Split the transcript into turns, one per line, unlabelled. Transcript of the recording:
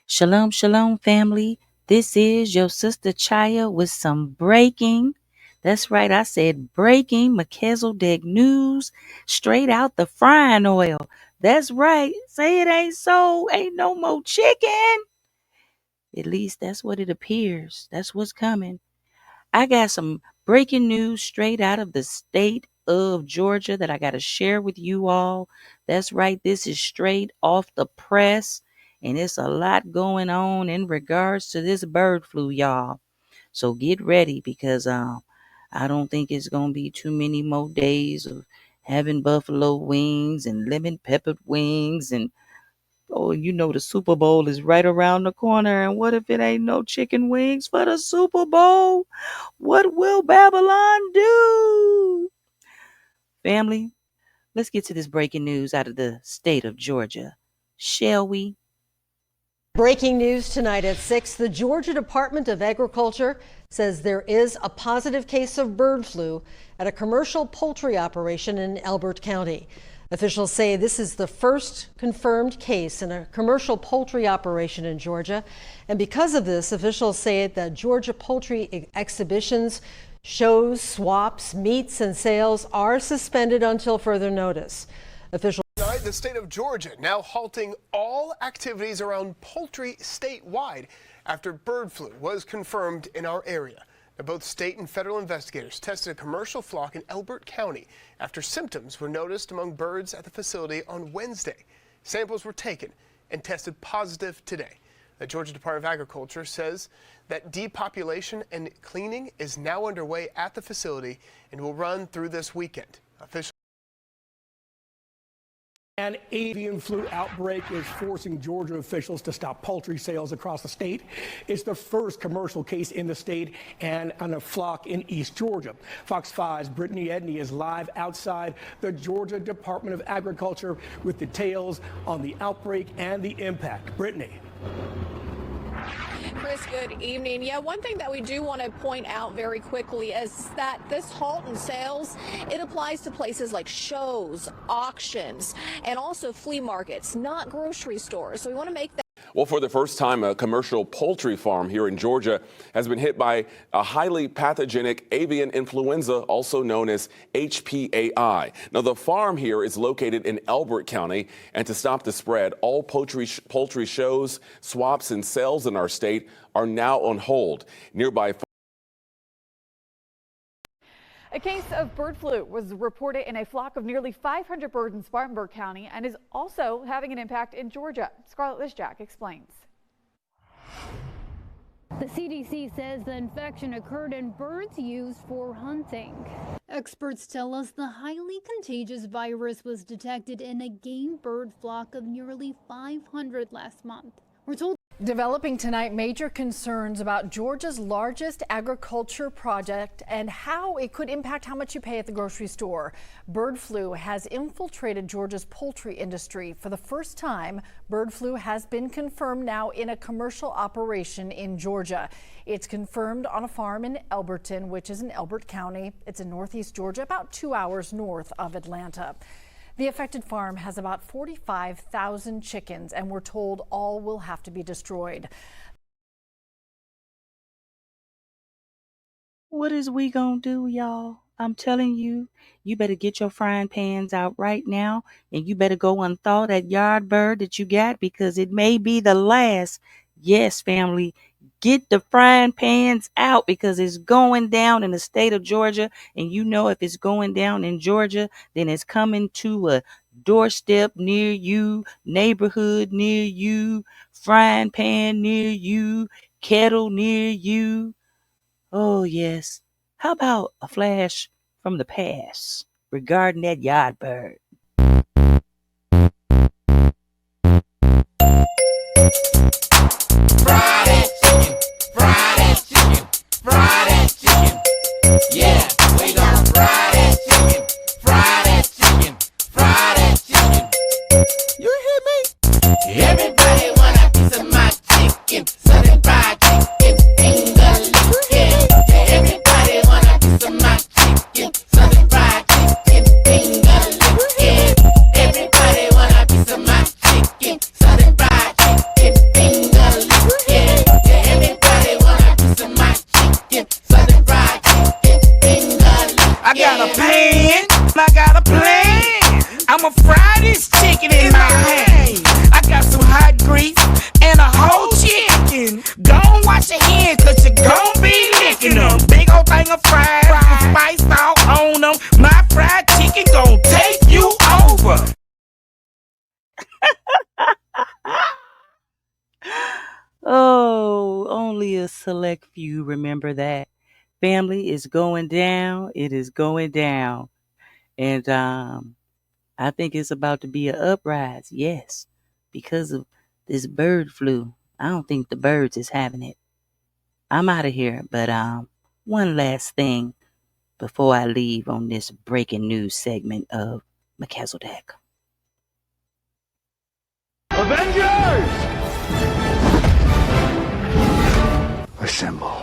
Shalom, shalom, family. This is your Sistah ChaYah with some breaking. That's right, I said breaking Melchizedek news straight out the frying oil. That's right. Say it ain't so. Ain't no more chicken. At least that's what it appears. That's what's coming. I got some breaking news straight out of the state of Georgia that I got to share with you all. That's right. This is straight off the press, and it's a lot going on in regards to this bird flu, y'all. So get ready because I don't think it's going to be too many more days of having buffalo wings and lemon peppered wings and oh, the Super Bowl is right around the corner. And what if it ain't no chicken wings for the Super Bowl? What will Babylon do? Family, let's get to this breaking news out of the state of Georgia. Shall we?
Breaking news tonight at 6. The Georgia Department of Agriculture says there is a positive case of bird flu at a commercial poultry operation in Elbert County. Officials say this is the first confirmed case in a commercial poultry operation in Georgia. And because of this, officials say that Georgia poultry exhibitions, shows, swaps, meets, and sales are suspended until further notice. Officials
The state of Georgia now halting all activities around poultry statewide after bird flu was confirmed in our area. Now, both state and federal investigators tested a commercial flock in Elbert County after symptoms were noticed among birds at the facility on Wednesday. Samples were taken and tested positive today. The Georgia Department of Agriculture says that depopulation and cleaning is now underway at the facility and will run through this weekend.
An avian flu outbreak is forcing Georgia officials to stop poultry sales across the state. It's the first commercial case in the state and on a flock in East Georgia. Fox 5's Brittany Edney is live outside the Georgia Department of Agriculture with details on the outbreak and the impact. Brittany.
Chris, good evening. Yeah, one thing that we do want to point out very quickly is that this halt in sales, it applies to places like shows, auctions, and also flea markets, not grocery stores. So we want to make that.
Well, for the first time, a commercial poultry farm here in Georgia has been hit by a highly pathogenic avian influenza, also known as HPAI. Now, the farm here is located in Elbert County, and to stop the spread, all poultry shows, swaps, and sales in our state are now on hold. Nearby.
A case of bird flu was reported in a flock of nearly 500 birds in Spartanburg County and is also having an impact in Georgia. Scarlett Lisjack explains.
The CDC says the infection occurred in birds used for hunting. Experts tell us the highly contagious virus was detected in a game bird flock of nearly 500 last month. We're told.
Developing tonight, major concerns about Georgia's largest agriculture project and how it could impact how much you pay at the grocery store. Bird flu has infiltrated Georgia's poultry industry. For the first time, bird flu has been confirmed now in a commercial operation in Georgia. It's confirmed on a farm in Elberton, which is in Elbert County. It's in northeast Georgia, about 2 hours north of Atlanta. The affected farm has about 45,000 chickens, and we're told all will have to be destroyed.
What is we gonna do, y'all? I'm telling you, you better get your frying pans out right now, and you better go unthaw that yard bird that you got because it may be the last. Yes, family, get the frying pans out because it's going down in the state of Georgia. And if it's going down in Georgia, then it's coming to a doorstep near you, neighborhood near you, frying pan near you, kettle near you. Oh, yes. How about a flash from the past regarding that yard bird?
Fried chicken, fried chicken, fried chicken. Yeah, we gon' fried chicken, fried chicken, fried chicken. You hear me? Everybody want a piece of my chicken, southern fried chicken, finger licking. Everybody want a piece of my chicken, southern fried chicken, finger licking. Everybody want a piece of my chicken, southern fried chicken, finger licking.
only a select few remember that. Family is going down. It is going down. And I think it's about to be an uprise, yes, because of this bird flu. I don't think the birds is having it. I'm out of here, but one last thing before I leave on this breaking news segment of Melchizedek.
Avengers! Assemble.